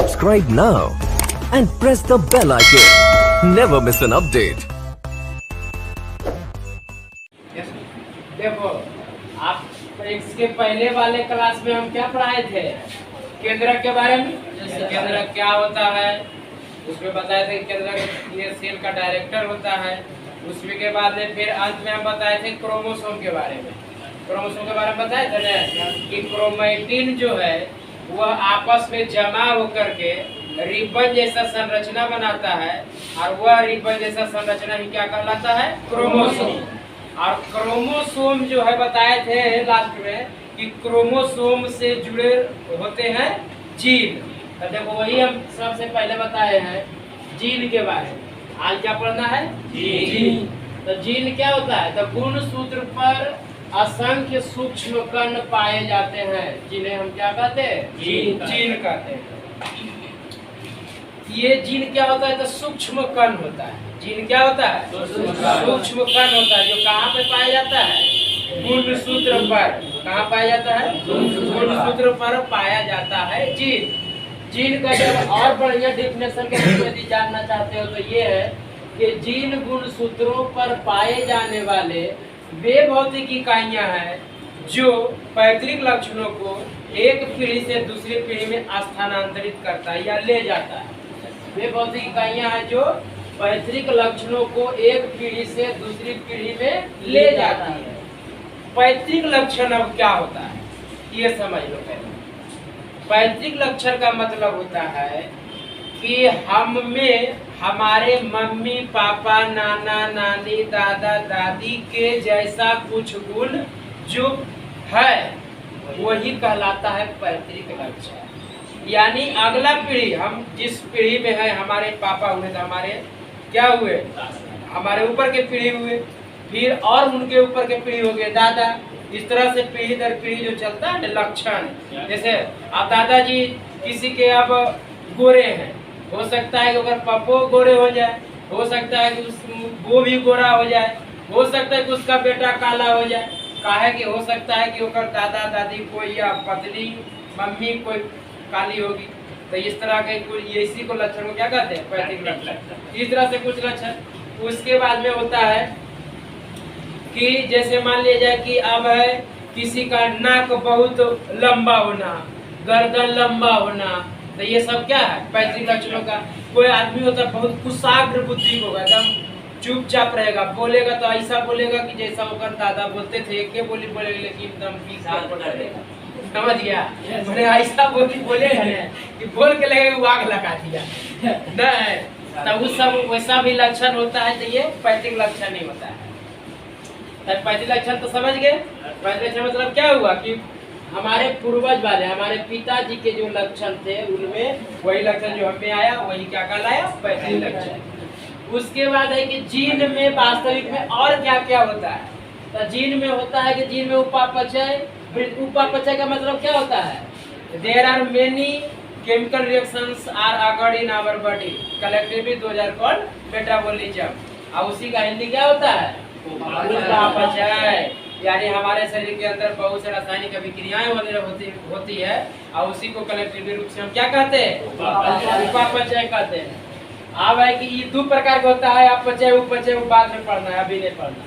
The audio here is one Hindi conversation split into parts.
Subscribe now and press the bell icon. Never miss an update. देखो, आप इसके पहले वाले क्लास में हम क्या पढ़ाए थे? केंद्रक के बारे में। केंद्रक क्या होता है उसमें बताए थे। केंद्रक ये सेल का डायरेक्टर होता है। उसमें के बाद में फिर अंत में हम बताए थे क्रोमोसोम के बारे में। क्रोमोसोम के बारे में बताए थे ना कि क्रोमैटिन जो है वह आपस में जमा होकर के रिबन जैसा संरचना बनाता है और वह रिबन जैसा संरचना ही क्या कहलाता है? क्रोमोसोम। और क्रोमोसोम जो है बताए थे लास्ट में कि क्रोमोसोम से जुड़े होते हैं जीन। तो देखो वही हम सबसे पहले बताए हैं जीन के बारे में। आज क्या पढ़ना है? जीन। तो जीन क्या होता है? तो गुणसूत्र पर असंख्य सूक्ष्म कण पाए जाते हैं जिन्हें हम क्या कहते हैं? जीन कहते हैं। ये जीन क्या होता है? तो सूक्ष्म कण होता है। जीन क्या होता है? सूक्ष्म कण होता है जो कहाँ पे पाया जाता है? गुणसूत्र पर। कहाँ पाया जाता है? गुणसूत्र पर पाया जाता है जीन। जीन का जब और बढ़िया डिफिनेशन के लिए यदि जानना चाहते हो तो ये है कि जीन गुणसूत्रों पर पाए जाने वाले वे भौतिक इकाइयां हैं जो पैतृक लक्षणों को एक पीढ़ी से दूसरी पीढ़ी में स्थानांतरित करता है या ले जाता है। वे भौतिक इकाइयां हैं जो पैतृक लक्षणों को एक पीढ़ी से दूसरी पीढ़ी में ले जाती है। पैतृक लक्षण अब क्या होता है ये समझ लो पहले। पैतृक लक्षण का मतलब होता है कि हम में हमारे मम्मी पापा नाना नानी दादा दादी के जैसा कुछ गुण जो है वही कहलाता है पैतृक लक्षण। यानी अगला पीढ़ी, हम जिस पीढ़ी में है, हमारे पापा हुए तो हमारे क्या हुए? हमारे ऊपर के पीढ़ी हुए, फिर और उनके ऊपर के पीढ़ी हो गए दादा। इस तरह से पीढ़ी दर पीढ़ी जो चलता है लक्षण। जैसे आप दादाजी किसी के अब गोरे हैं, हो सकता है कि अगर पप्पो गोरे हो जाए, हो सकता है कि वो भी गोरा हो जाए, हो सकता है कि उसका बेटा काला हो जाए। काहे कि हो सकता है कि ओकर दादा दादी कोई या पतली मम्मी कोई काली होगी। तो इस तरह के कुछ इसी को लक्षण को क्या कहते हैं? पैतृक लक्षण। इस तरह से कुछ लक्षण। उसके बाद में होता है कि जैसे मान लिया जाए कि अब है किसी का नाक बहुत लंबा होना, गर्दन लंबा होना, तो ये सब क्या है? पैतृक लक्षणों का। कोई आदमी होता है बहुत कुशाग्र बुद्धि होगा, एकदम चुपचाप रहेगा, बोलेगा तो ऐसा बोलेगा कि जैसा होकर दादा बोलते थे, एक बोली बोलेगा लेकिन एकदम 20 साल पर रहेगा। समझ गया? मैंने ऐसा बोली बोले हैं कि बोल के लगेगा आग लगा दिया नहीं। तो उस सब वैसा भी लक्षण होता है। तो ये पैतृक लक्षण नहीं होता है। पैतृक लक्षण तो समझ गए। पैतृक लक्षण मतलब क्या हुआ कि हमारे पूर्वज वाले, हमारे पिताजी के जो लक्षण थे उनमें वही लक्षण जो हमें आया वही क्या कहलाया? पैतृक लक्षण। उसके बाद है कि जीन में वास्तविक में और क्या क्या होता है? तो जीन में होता है कि जीन में उपापचय। उपापचय का मतलब क्या होता है? There are many chemical reactions are occurred in our body collectively those are called metabolism. और उसी का हिंदी क्या होता है? उपापचय। यानी हमारे शरीर के अंदर बहुत से रासायनिक अभिक्रियाएं होती है और उसी को कलेक्टिव रूप से हम क्या कहते हैं? उपापचय कहते हैं। अब है कि ये दो प्रकार का होता है, अपचय उपचय। बाद में पढ़ना है, अभी नहीं पढ़ना।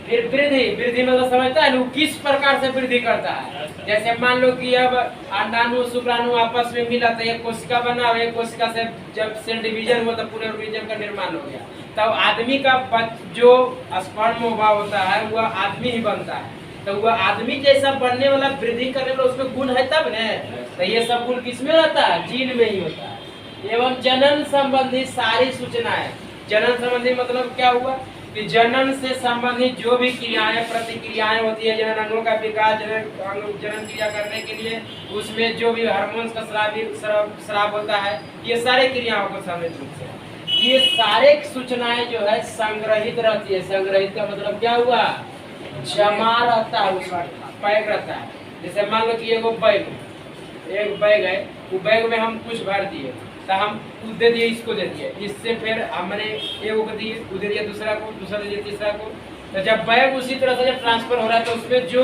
फिर वृद्धि। वृद्धि मतलब समझता है वो किस प्रकार से वृद्धि करता है। जैसे मान लो कि अब अंडाणु शुक्राणु आपस में मिला तो एक कोशिका बना, एक कोशिका से जब सेल डिवीजन हुआ तो पूरे ऑर्गेनिज्म का निर्माण हो गया। तब आदमी का जो स्पर्म होता है वह आदमी ही बनता है। तो वह आदमी जैसा बनने वाला वृद्धि करने वाला उसमें गुण है तब न। तो ये सब गुण किसमें रहता है? जीन में ही होता है। एवं जनन संबंधी सारी सूचनाएं। जनन संबंधी मतलब क्या हुआ कि जनन से संबंधित जो भी क्रियाएं प्रतिक्रियाएं होती है, जनन अंगों का विकास, जनन क्रिया करने के लिए उसमें जो भी हार्मोन्स का स्राव होता है, ये सारे क्रियाओं को सम्मिलित रूप से ये सारे सूचनाएं जो है संग्रहित रहती है। संग्रहित का मतलब क्या हुआ? जमा रहता है, उसमें पैक रहता है। जैसे मान लो कि एक बैग है, वो बैग में हम कुछ भर दिए तो हम दे दिए, इसको दे दिए, इससे फिर हमने एक को दिए, उधर दिया दूसरा को, दूसरा दे दिया तीसरा को। तो जब बैग उसी तरह से जब ट्रांसफर हो रहा है तो उसमें जो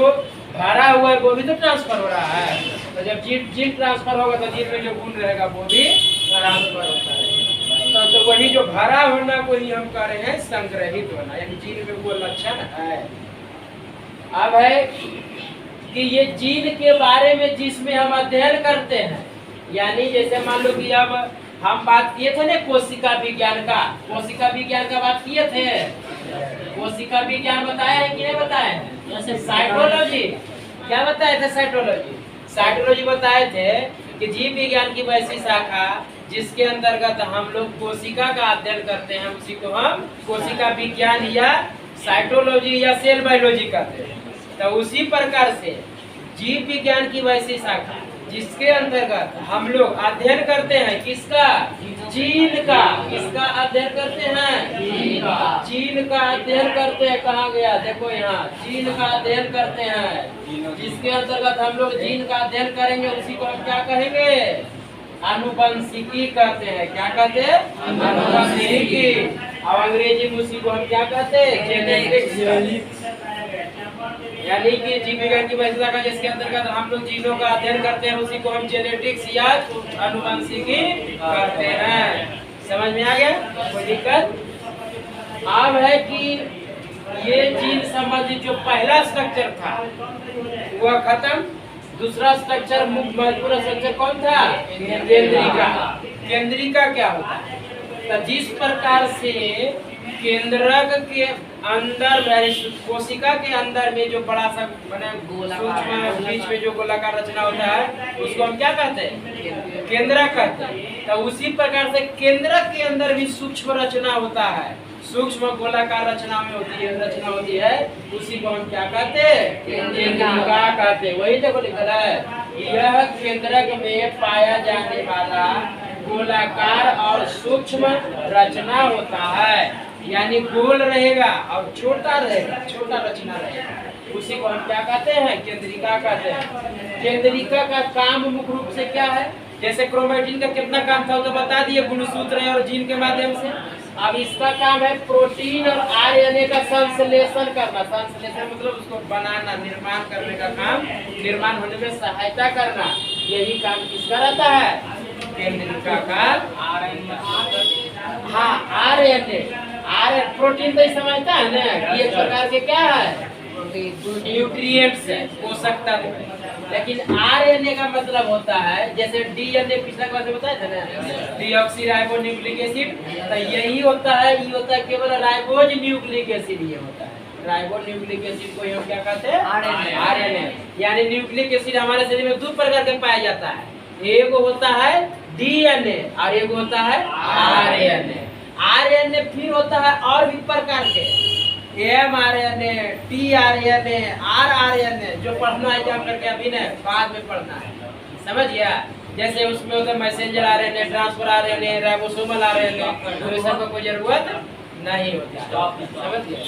भरा हुआ है वो भी तो ट्रांसफर हो रहा है। तो जब जीन ट्रांसफर होगा तो जीन में जो गुण रहेगा वो भी ट्रांसफर होता रहेगा। तो वही जो भरा होना वही हम कह रहे हैं संग्रहित होना, यानी जीन में वो लक्षण है। अब है कि ये जीन के बारे में जिसमें हम अध्ययन करते हैं, यानी जैसे मान लो कि अब हम बात किए थे ना कोशिका विज्ञान का, कोशिका विज्ञान का बात किए थे, कोशिका विज्ञान बताया है कि नहीं बताया है? जैसे साइटोलॉजी क्या बताए थे? साइटोलॉजी बताए थे कि जीव विज्ञान की वैसी शाखा जिसके अंतर्गत हम लोग कोशिका का अध्ययन करते हैं, उसी को हम कोशिका विज्ञान या साइटोलॉजी या सेल बायोलॉजी कहते हैं। तो उसी प्रकार से जीव विज्ञान की वैसी शाखा जिसके अंतर्गत हम लोग अध्ययन करते हैं किसका? जीन का। किसका अध्ययन करते हैं? जीन का अध्ययन करते हैं। कहाँ गया? देखो यहाँ, जीन का अध्ययन करते हैं। जिसके अंतर्गत हम लोग जीन का अध्ययन करेंगे उसी को हम क्या कहेंगे? अनुवंशिकी कहते हैं। क्या कहते हैं? अनुवंशिकी। और अंग्रेजी में उसी को हम क्या कहते हैं? जेनेटिक्स। यानी कि जीव विज्ञान की वैसी शाखा जिसके अंतर्गत हम लोग जीनों का अध्ययन करते हैं उसी को हम जेनेटिक्स या अनुवंशिकी कहते हैं। समझ में आ गया? कोई दिक्कत? अब है कि ये जीन संबंधित जो पहला स्ट्रक्चर था वह खत्म। दूसरा स्ट्रक्चर महत्वपूर्ण स्ट्रक्चर कौन था? केंद्रिका। केंद्रिका क्या होता है? तो जिस प्रकार से केंद्रक के अंदर कोशिका के अंदर में जो बड़ा सा सूक्ष्म बीच में जो गोलाकार रचना होता है उसको हम क्या कहते हैं? केंद्रक कहते हैं। तो उसी प्रकार से केंद्रक के अंदर भी सूक्ष्म रचना होता है, सूक्ष्म गोलाकार रचना में होती है उसी को हम क्या कहते हैं? केंद्रिका कहते हैं। वही देखो लिखा है, यह केंद्रक में पाया जाने वाला गोलाकार और सूक्ष्म रचना होता है, यानी गोल रहेगा और छोटा रहेगा, छोटा रचना रहेगा, उसी को हम क्या कहते हैं? केंद्रिका कहते हैं। केंद्रिका का काम मुख्य रूप से क्या है? जैसे क्रोमेटिन का कितना काम था तो बता दिए, गुणसूत्र और जीन के माध्यम से। अब इसका काम है प्रोटीन और आरएनए का संश्लेषण करना। संश्लेषण मतलब उसको बनाना, निर्माण करने का काम, निर्माण होने में सहायता करना। यही काम किसका रहता है? केंद्रिका का। आरएनए प्रोटीन तो समझता है ना, ये प्रकार के क्या है? न्यूट्रिएंट्स है, पोषक तत्व है। लेकिन आरएनए का मतलब होता है, जैसे डीएनए पिछला क्लास में बताया था ना, डीऑक्सी राइबो न्यूक्लिक एसिड, तो यही होता है। ये होता है केवल राइबोज न्यूक्लिक एसिड, ये होता है राइबो न्यूक्लिक एसिड को हम क्या कहते हैं? आरएनए। यानी न्यूक्लिक एसिड हमारे शरीर में दो प्रकार के पाया जाता है, एक होता है डीएनए और एक होता है आरएनए। आरएनए फिर होता है और भी प्रकार के, एमआरएनए, टीआरएनए, आरआरएनए, जो पढ़ना है जब करके अभी नहीं, बाद में पढ़ना है। समझ गया? जैसे उसमें होता है messenger RNA, transfer RNA, ribosomal RNA, तो इस सब का कोई जरूरत नहीं होती। समझ गया?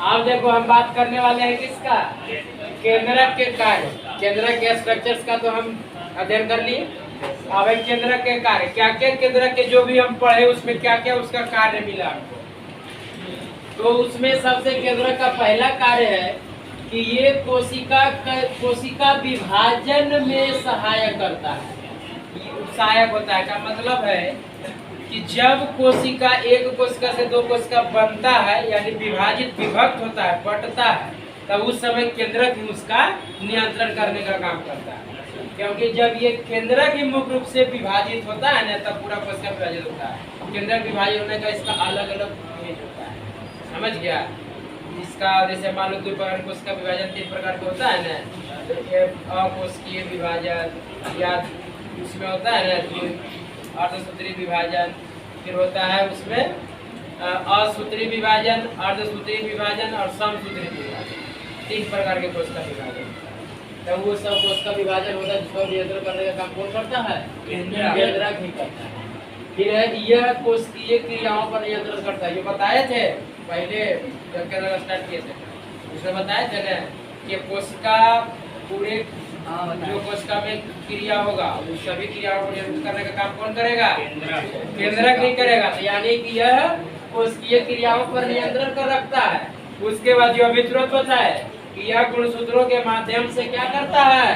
अब देखो हम बात करने वाले हैं किसका? केंद्रक के कार्य, केंद्रक के स्ट्रक्चर्स का तो हम अध्ययन कर लिए। अब केंद्रक के कार्य क्या क्या, केंद्रक के जो भी हम पढ़े उसमें क्या क्या उसका कार्य मिला हमको। तो उसमें सबसे केंद्रक का पहला कार्य है कि ये कोशिका विभाजन में सहायक करता है। सहायक होता है का मतलब है कि जब कोशिका एक कोशिका से दो कोशिका बनता है, यानी विभाजित विभक्त होता है, बंटता है, तब उस समय केंद्रक ही उसका नियंत्रण करने का काम करता है। क्योंकि जब ये केंद्रक ही मुख्य रूप से विभाजित होता है ना, तब पूरा कोशिका विभाजित होता है। केंद्रक विभाजित होने का इसका अलग अलग इमेज होता है। समझ गया? इसका जैसे मान लो दो प्रकार कोशिका विभाजन 3 प्रकार का होता है ना, तो अकोशिकीय विभाजन या उसमें होता है ना अर्धसूत्री विभाजन, फिर होता है उसमें असूत्री विभाजन, अर्धसूत्री विभाजन और समसूत्री विभाजन। 3 प्रकार के कोशिका विभाजन। तो वो सब कोशिका विभाजन होता है जिसको नियंत्रण करने का काम कौन करता है? केंद्रक ही करता है। फिर है यह कोशिकीय क्रियाओं पर नियंत्रण करता है। ये बताए थे पहले जब केंद्रक स्टार्ट किए थे, उसमें बताए थे ना कि कोशिका पूरे जो कोशिका में क्रिया होगा उस सभी क्रियाओं को नियंत्रित करने का काम कौन करेगा? केंद्रक ही करेगा। तो यानी कि यह कोशिकीय क्रियाओं पर नियंत्रण कर रखता है। उसके बाद जो अभी तुरंत होता है कि यह गुणसूत्रों के माध्यम से क्या करता है?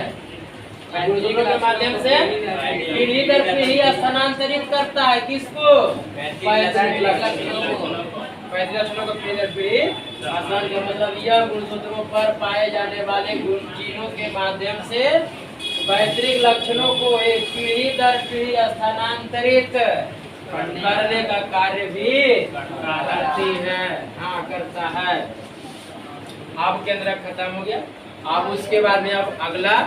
गुणसूत्रों के माध्यम से पीढ़ी दर पीढ़ी स्थानांतरित करता है किसको? पैतृक लक्षणों को। पैतृक लक्षणों को पीढ़ी दर पीढ़ी स्थानांतरित का मतलब यह गुणसूत्रों पर पाए जाने वाले जीनों के माध्यम से पैतृक लक्षणों को एक पीढ़ी दर पीढ़ी स्थानांतरित करने का कार्य भी करती है। हाँ, करता है। अब केंद्र खत्म हो गया। अब उसके बाद में अब अगला